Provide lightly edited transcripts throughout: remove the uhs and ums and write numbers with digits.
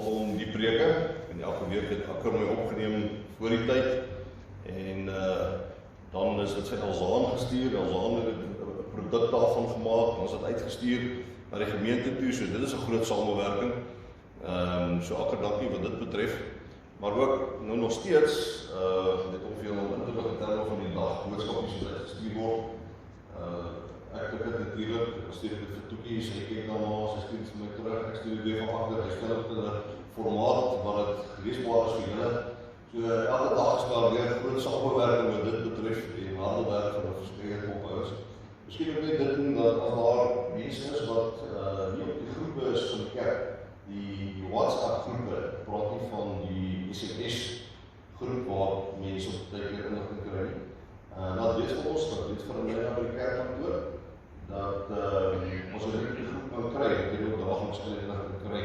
om die preke, en elke week het Akker my opgeneem voor die tyd, en dan is dit sy Elzaan gestuur, Elzaan het 'n produk daarvan gemaak, ons het uitgestuur na die gemeente toe, so dit is 'n groot samewerking, so Akker dankie wat dit betref, maar ook nou nog steeds, dit ongeveer al intoelig in terme van die dag, boodskapies wat uitgestuur word, ek het dit natuurlijk, ek stuur dit vir Toekie, sy kyk daarna, sy stuur dit vir my terug, ek stuur dit weer van achter, ek stel dit in 'n formaat waar dit leesbaar is vir julle. So elke dag is daar weer 'n groot samewerking wat dit betref, en harde werk van 'n verspreide ophouers. Miskien ook net dit doen dat as daar mense is wat nie op die groepe is van die kerk, die WhatsApp groepe, praat nie van die SMS groep waar mense op tyd keer inligting kry. Dat weet vir ons, dat weet vir my by die kerkkantoor, dat ons die groep kan kry, dat jy ook dagelijks inligting kry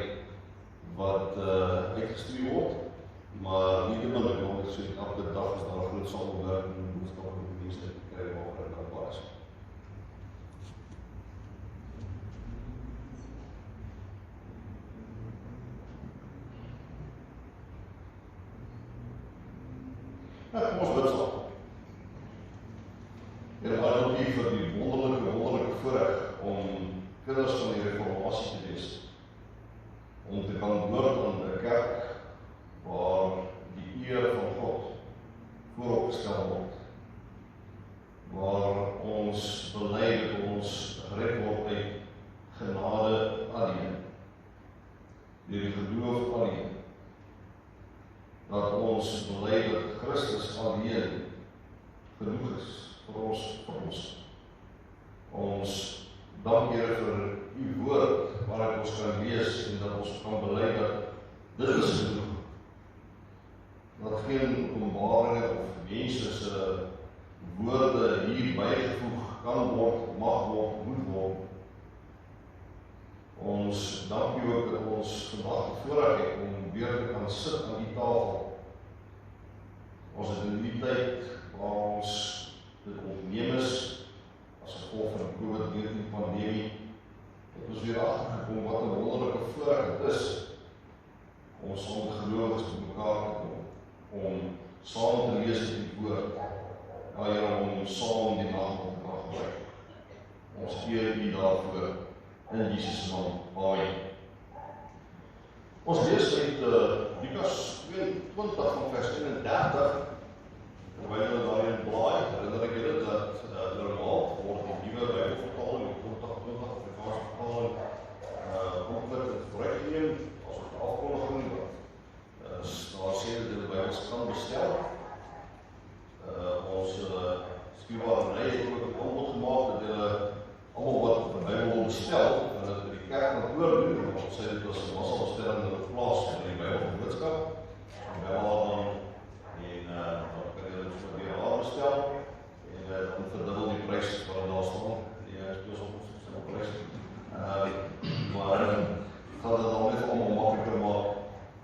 wat uitgestuur word, maar nie te min, ek wil net sê, elke dag is daar groot samewerking en boodskap met die mense te kry waar dit dankbaar is. Kom ons bid saam. Here, baie dankie vir die wonderlike voorreg om kinders van die reformatie te wees, om te kan behoort aan 'n kerk waar die eer van God vooropgestel word, waar ons bely dat ons gered word uit genade alleen, deur die geloof alleen, dat ons bely dat Christus alleen genoeg is vir ons. Ons dank Here vir u woord, waar ons kan lees en dat ons kan bely dat dit is genoeg. Dat geen openbaringe of mense se woorde hier bygevoeg kan word, mag word, moet word. Ons dank u ook dat ons vandag die voorreg het om weer te kan sit aan die tafel. Ons het in die tyd waar ons dit opneem is, as gevolg van die COVID-19 pandemie, het ons weer agtergekom wat 'n wonderlike voorreg dit is, om saam met gelowiges te mekaar te kom, om saam te lees in die woord, ja Here, om saam die nagmaal te kan gebruik. Ons eer u daarvoor, in Jesus naam, amen. Ons lees uit Lukas 22 van vers 31, terwyl hulle daarin blaai, herinner ek julle dat normaal word die nuwe Bybelvertaling, die 2020 Afrikaanse vertaling, kompleet het vooruitgeneem, as ook die afkondiging, daar sê dat die Bybels kan bestel. Ons skiewaarderij het ook 'n aanbod gemaak, dat julle almal wat die Bybel wil bestel, en dat die kerkkantoor doen, want sê dit was 'n massabestelling in 'n plaas van die Bybelboodskap, en bel haar dan, en dan kan julle dus weer haar bestel, en dan verdubbel die prijs wat daar staan, die speelsel prijs. Maar gaan dit dan net allemaal makkelijker maak,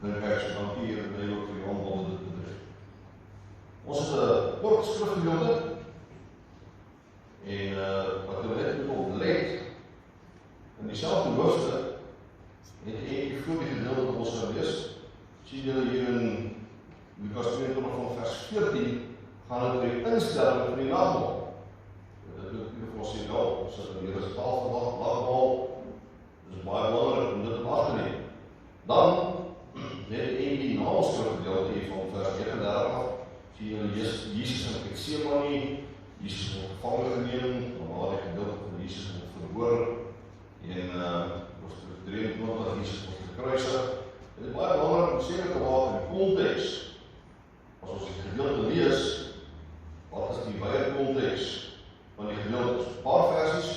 dink ek, so dankie hier en die ook vir die aanbod dit betref. Ons is 'n kort skrifgedeelte, en wat julle net moet ontleed, in dieselfde hoofstuk, het eentjie voor die gedeelte wat ons gaan lees, sien julle hier in Lukas 22 van vers 14, gaan het oor die instelling van die nagmaal. Dit wil ek vir ons sê, nou, ons sit in die resultaat vandag, nagmaal, dit is baie belangrik om dit op ag te neem. Dan, net die naamskrifgedeelte hier van vers 39, sien julle Jesus in Getsemane, Jesus word gevangen geneem, normaal die gedeelte van Jesus word verhoor, en hoofstuk 23, Jesus word gekruisig. Dit is baie belangrik om seker te maak in die konteks, as ons die gedeelte lees, wat is die wye konteks van die gedeelte? 'n paar versies,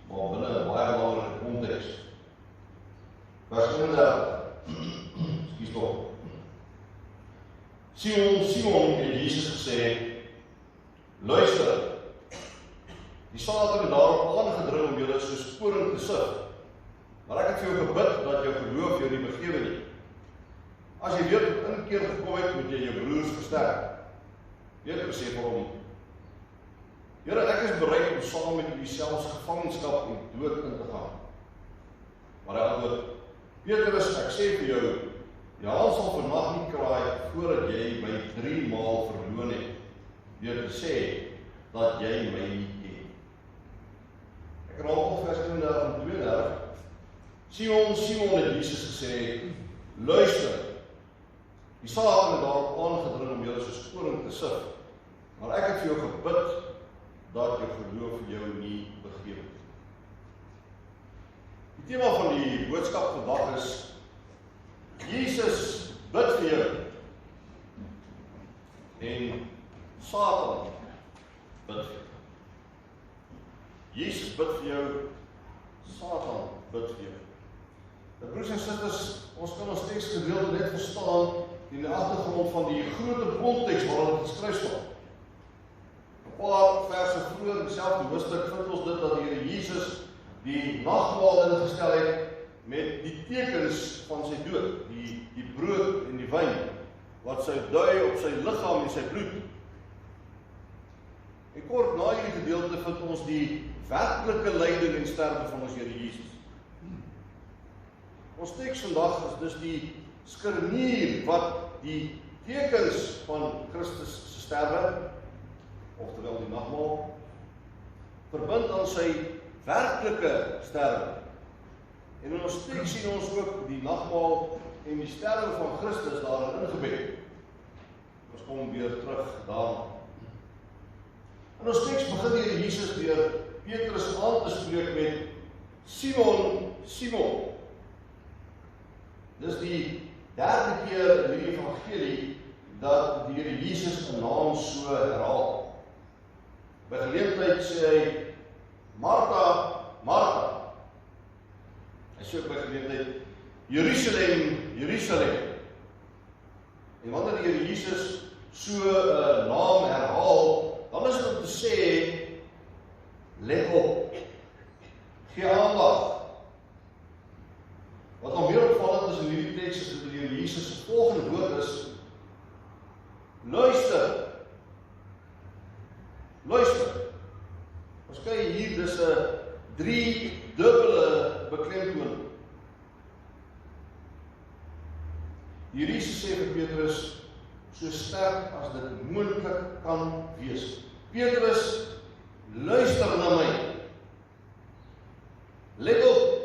maar binne 'n baie belangrike konteks. Vers 31, skies toch. Simon het Jesus gesê, luister, die Satan het daarop aangedring om julle so sporing te sif, maar ek het vir jou gebid dat jou geloof jou nie begewe nie. As jy weer tot inkeer gekom het, moet jy jou broers versterk. Petrus sê vir hom, Here, ek is bereid om saam met u selfs gevangenskap en dood in te gaan. Maar hy antwoord, Petrus, ek sê vir jou, Die haan sal vannacht nie kraai voordat jy my 3 maal verloon het, deur te sê dat jy my nie ken. Ek raak op vers 31 en 32. Simon, Simon het Jesus gesê, luister, die Satan het daarop aangedring om julle soos koring te sif, maar ek het vir jou gebid, dat jou geloof jou nie begewe het. Die tema van die boodskap vandag is, Jesus bid vir jou, en Satan bid vir jou. Jesus bid vir jou, Satan bid vir jou. Broers en susters, ons kan ons teksgedeelte net verstaan in die agtergrond van die groter konteks waarin dit geskryf staan. 'n Paar verse vroeër in dieselfde hoofstuk vind ons dit dat die Here Jesus die nagmaal ingestel het met die tekens van sy dood, die brood en die wyn, wat sy dui op sy liggaam en sy bloed. En kort na hierdie gedeelte vind ons die werklike lyding en sterwe van ons Here Jesus. Ons teks vandag is dus die skernier wat die tekens van Christus se sterwe, oftewel die nagmaal, verbind aan sy werklike sterwe. En in ons teks sien ons ook die nagmaal en die sterwe van Christus daarin ingebed. Ons kom weer terug daarna. In ons teks begin die Here Jesus deur Petrus aan te spreek met Simon, Simon. Dis die derde keer in die evangelie dat die Here Jesus 'n naam so herhaal. By geleentheid sê hy, Martha, Martha. Hy sê ook by geleentheid, Jerusalem, Jerusalem. En wanneer die Here Jesus so 'n naam herhaal, dan is dit om te sê, let op, gee aandag. Wat nog meer opvallend is in hierdie teks is dat die Here Jesus se volgende woord is, luister. Luister. Ons kyk hier, dis 'n 3 dubbele beklemtoning. Die Here Jesus sê vir Petrus, so sterk as dit moontlik kan wees. Petrus, luister na my. Let op.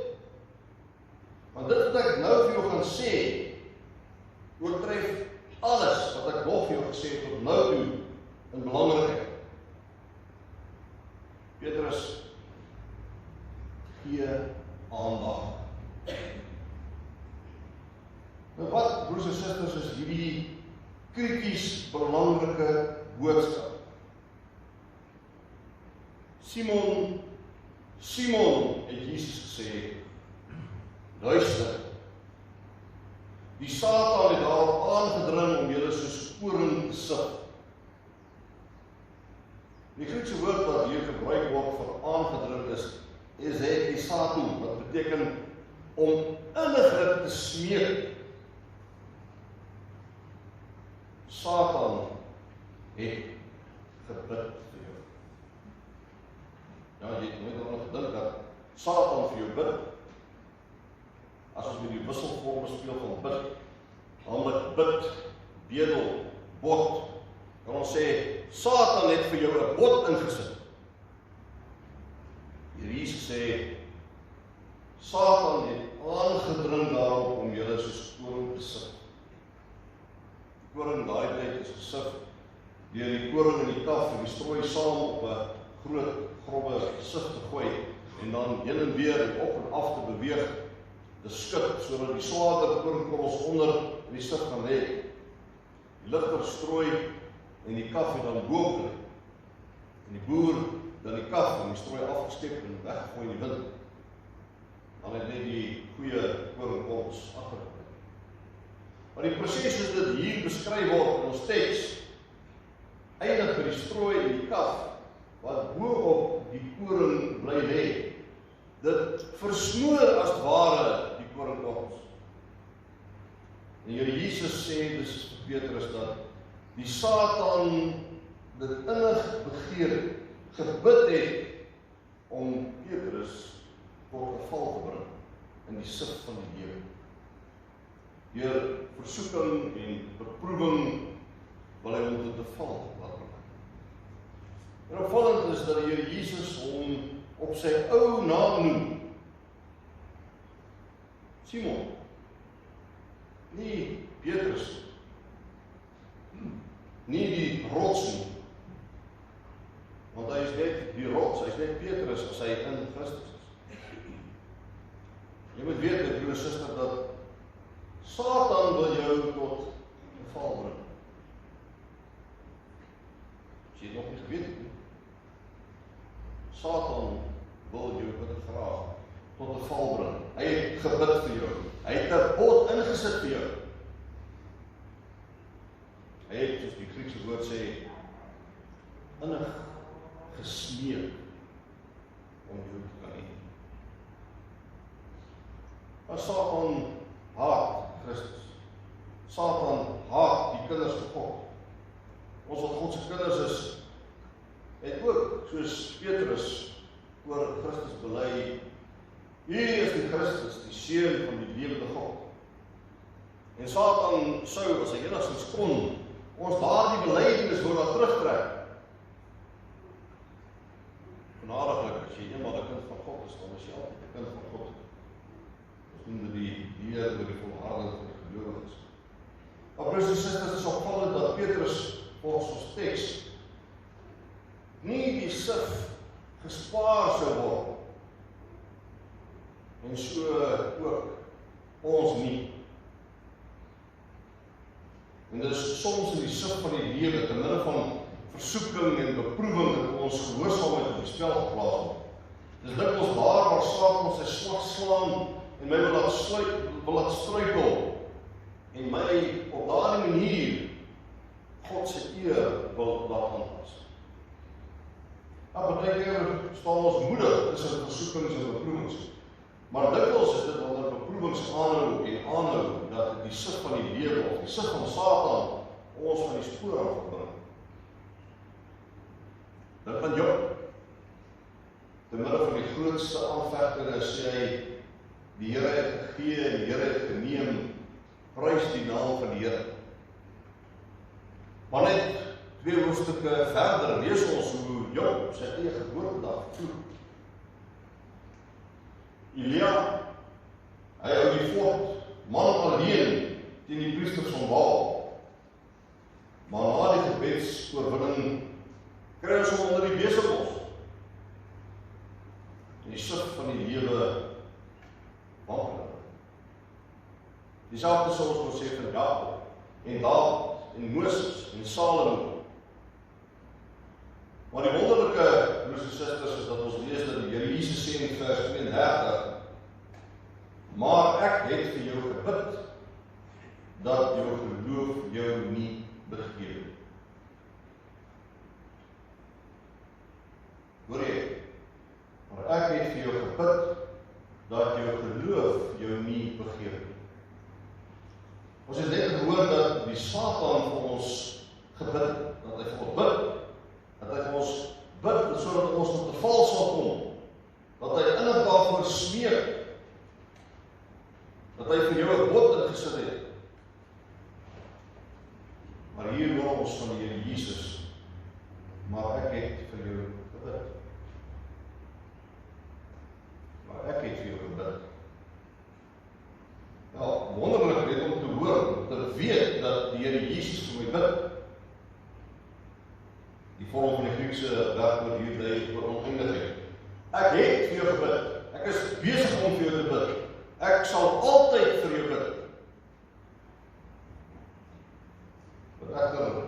Want dit wat ek nou vir jou gaan sê, oortref alles wat ek nog vir jou gesê het tot nou toe in belangrikheid. Petrus, gee aandag. Nou wat, broers en susters, is hierdie krities belangrike boodskap? Simon, Simon, het Jesus gesê, luister, die Satan het daarop aangedring om julle soos koring te sif. Die Griekse woord wat hier gebruik word vir aangedring is ezekisato, wat beteken om inniglik te smeek. Satan het gebid vir jou. Ja, jy het nooit daaraan gedink dat Satan vir jou bid. As ons met die wisselvorme speel van bid, naamlik bid, bedel, bot, kan ons sê, Satan het vir jou 'n bot ingesit. Hier Jesus sê, Satan het aangedring daarop om julle soos koring te sif. Die koring daai tyd is gesif deur die koring en die kaf en die strooi saam op 'n groot, grobbe sif te gooi en dan heen en weer en op en af te beweeg, te skud, sodat die swaarder koringkorrels onder die sif kan lê. Die ligter strooi en die kaf het dan boop lê. En die boer dan die kaf en die strooi afgesteek en weggegooi in die wind. Dan het net die goeie koringkorrels agtergebly. Maar die proses soos dit hier beskryf word in ons teks, eindig by die strooi en die kaf, wat bo op die koring bly lê. Dit versmoor as ware die koringkorrels. En Here Jesus sê dus vir Petrus dat die Satan dit innig begeer, gebid het om Petrus tot 'n val te bring in die sif van die lewe. Deur versoeking en beproewing wil hy om te val. En opvallend is dat die Here Jesus hom op sy ou naam noem. Simon. Nie Petrus. Nie die rots nie. Want hy is net die rots, hy is net Petrus as hy in Christus is. Jy moet weet, my broer en suster, dat Satan wil jou tot 'n val bring. As jy het nog nie geweet nie. Satan wil jou bid graag tot 'n val bring. Hy het gebid vir jou. Hy het 'n bod ingesit vir jou. Hy het, soos die Griekse woord sê, innig gesmeek om jou te kan hê. Maar Satan haat Christus. Satan haat die kinders van God. Ons wat God se kinders is, het ook, soos Petrus oor Christus bely, U is die Christus, die Seun van die lewende God. En Satan sou, as hy enigstens kon, ons daardie belydenis wou laat terugtrek. Genadiglik, as jy eenmaal 'n kind van God is, dan is jy altyd 'n kind van God. Ons noem dit die leer oor die volharding van die gelowiges. Maar broers en susters, is opvallend dat Petrus volgens ons teks nie die sif gespaar sou word. En so ook ons nie. En dis soms in die sif van die lewe, te midde van versoeking en beproewing dat ons gehoorsaamheid op die spel geplaas word. Dis dikwels daar waar Satan ons sy slag slaan en my wil laat struikel en my op daardie manier God se eer wil laat aanpas. Baie keer staan ons moedig tussen versoekings en beproewings. Maar dikwels is dit wanneer beproewings aanhou dat die sif van die lewe of die sif van Satan ons van die spoor af bring. Dink aan Job. Te midde van die grootste aanvegtinge sê hy, die Here het gegee en die Here het geneem, prys die naam van die Here. Maar net 2 hoofstukke verder lees ons hoe Job sy eie geboortedag vier. Elia, hy hou die fort, man alleen, teen die priesters van Baal. Maar na die gebedsoorwinning kry ons hom onder die besembos. En die sif van die lewe wankel. Dieselfde sal ons moet sê van Jakob, en Dawid, en Moses, en Salomo. Maar die wonderlike, broers en susters, is dat ons lees dat die Here Jesus sê in vers 32, maar ek het vir jou gebid, dat jou geloof jou nie begeer. Hoor jy? Maar ek het vir jou gebid, dat jou geloof jou nie begeer. Ons het net gehoor dat die Satan vir ons gebid, dat hy vir ons bid, dat hy vir ons bid, sodat ons tot 'n val sal kom, dat hy innig daarvoor smeek, dat hy vir jou 'n bod ingesit het. Maar hier hoor ons van die Here Jesus, maar ek het vir jou gebid. Maar ek het vir jou gebid. Ja, wonderlik net om te hoor, om te weet dat die Here Jesus vir my bid. Die vorm van die Griekse werkwoord hier dui oor oneindigheid. Ek het vir jou gebid. Ek is besig om vir jou te bid. Ek sal altyd vir jou bid. Wat egter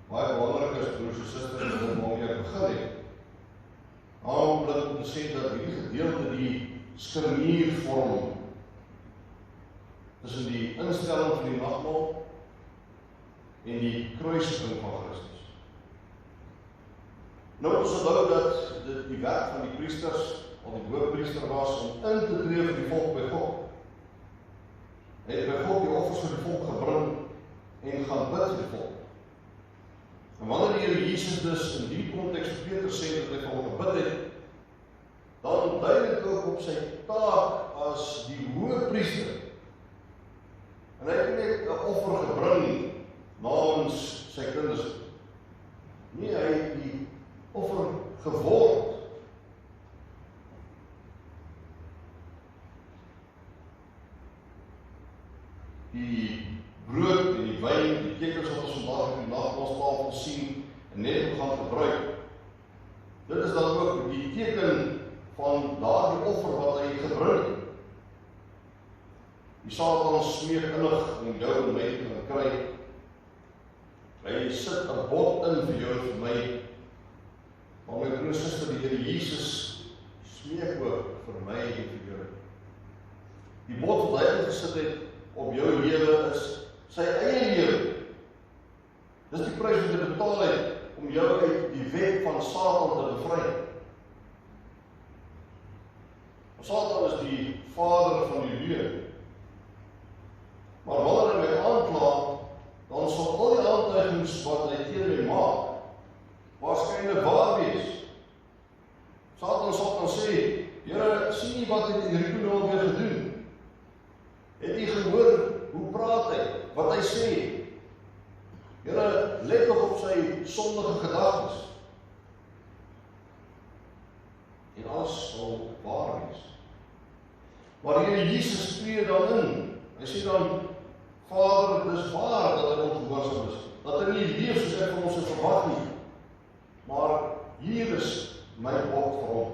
baie belangrik is, broers en susters, is waarmee ek begin het. Aanblik om te sê dat hierdie gedeelte die skrinier vorm tussen die instelling van die nagmaal en die kruisiging van Christus. Nou ons onthou dat dit die werk van die priesters, of die hoofpriester was, om in te tree vir die volk by God. Hy het by God die offers vir die volk gebring en gaan bid vir die volk. En wanneer die Here Jesus dus in die konteks vir Petrus sê dat hy vir hom gebid het, dan dui dit ook op sy taak as die hoëpriester En hy het nie net 'n offer gebring namens sy kinders. Nee, hy het die offer geword. Die brood en die wyn, die tekens wat ons vandag op die nagmaalstafel sien en net gaan gebruik. Dit is dan ook die teken van daardie offer wat hy gebring het. Die Satan smeek innig om jou en my te kan kry. Hy sit 'n bod in vir jou en vir my. Maar my broer en suster, die Here Jesus smeek ook vir my en vir jou. Die bod wat hy ingesit het op jou lewe is sy eie lewe. Dis die prys wat hy betaal het om jou uit die wet van Satan te bevry. Satan is die vader van die leuen. Maar wanneer hy my aankla, dan sal al die aantuigings wat hy teen my maak, waarskynlik waar wees. Satan sal dan sê, Here, sien nie wat het hierdie nou alweer gedoen? Het jy gehoor hoe praat hy, wat hy sê? Here, let nog op sy sondige gedagtes. En alles sal waar wees. Maar die Here Jesus tree dan in. Hy sê dan, Vader, dis waar dat hy ongehoorsaam is. Dat hy nie leef soos hy van ons het verwag nie. Maar hier is my bod vir hom.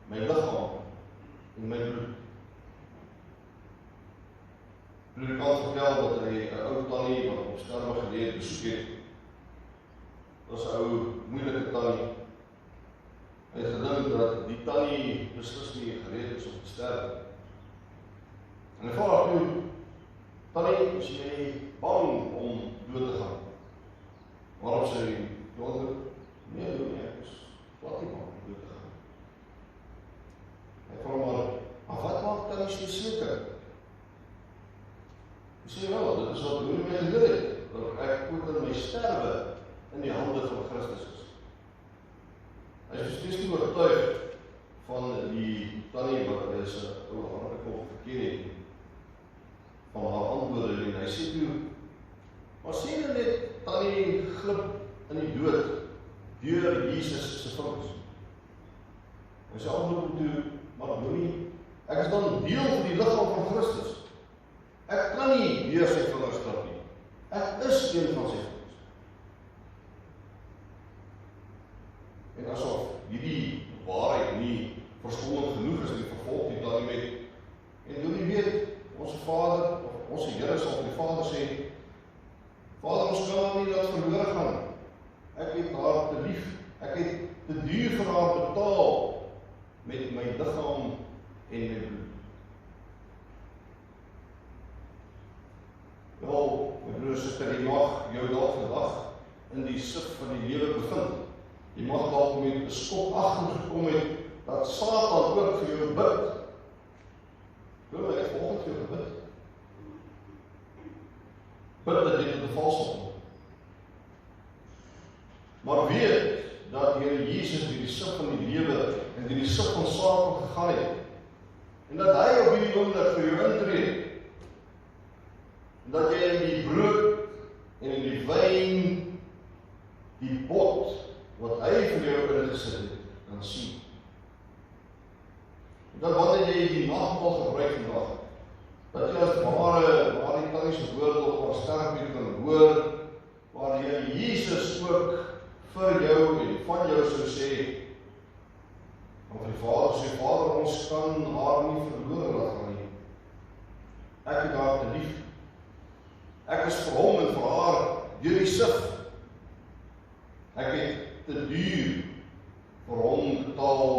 My liggaam en my bloed. Ik kan vertellen dat hy 'n ou tannie wat op sterwe gelê besoek het. Dat is 'n ou moeilike tannie. Hy het gedink dat die tannie beslis nie gereed is om te sterwe. En hy vra haar toe, tannie, is jy bang om dood te gaan? Waarop sy antwoord, nee, ek is glad nie bang om dood te gaan. Hy vra maar wat maak tannie so seker? Hy sê wel, dit is wat hoe my geleer het, dat ek ook in my sterwe in die hande van Christus is. Hy is steeds nie oortuig van die tannie wat hy is 'n ou hartklop geken het, van haar antwoorde en hy sê toe, maar sê nou net, tannie glip in die dood, deur Jesus se vingers. Hy sê antwoord toe, maar moenie, ek is dan deel van die liggaam van Christus. Ek kan nie deur sy vingers glip nie. Ek is een van sy vingers. En asof hierdie waarheid nie verskoning genoeg is, die vervolg die tannie met, en doen nie weet, ons Vader, of ons Here sal die Vader sê, Vader, ons kan haar nie laat verloor gaan. Ek het haar te lief. Ek het te duur vir haar betaal met my liggaam en my bloed. Wel, my broer en suster, jy mag jou dag vir dag in die sif van die lewe bevind. Jy mag dalk met 'n skok agtergekom het dat Satan ook vir jou bid. Hoor my, ek vanoggend vir jou gebid. Bid dat jy tot 'n val sal kom. Maar weet dat die Here Jesus deur die sif van die lewe en deur die sif van Satan gegaan het. En dat hy op hierdie oomblik vir jou intree. En dat jy in die brood en in die wyn die bod wat hy vir jou ingesit het, kan sien. En dat wanneer jy die nagmaal gebruik vandag, dat jy as waar die tannie se woord op haar sterfbed kan hoor, waar die Here Jesus ook vir jou en van jou sou sê, want die Vader sê, Vader, ons kan haar nie verloor laat gaan nie. Ek het haar te lief. Ek is vir hom en vir haar deur die sif. Ek het te duur vir hom betaal